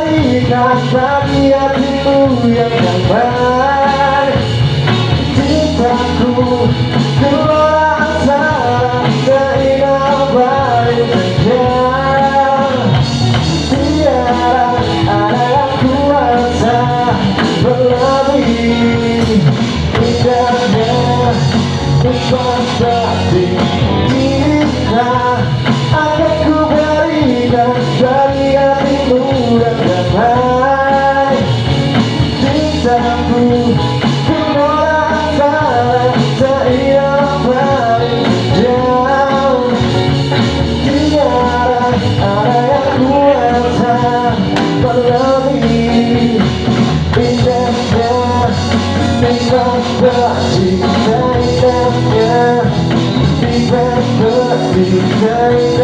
berikan bagi hatimu yang damai. Cintaku ku rasa seindah baliknya. Tiada ada yang kuasa berlebih indahnya seperti kita. Akan ku berikan dari hatimu dan damai. Cintaku ku merasa seindah baliknya. Tiada ada yang kuasa berlebih indahnya seperti kita. Indahnya seperti kita.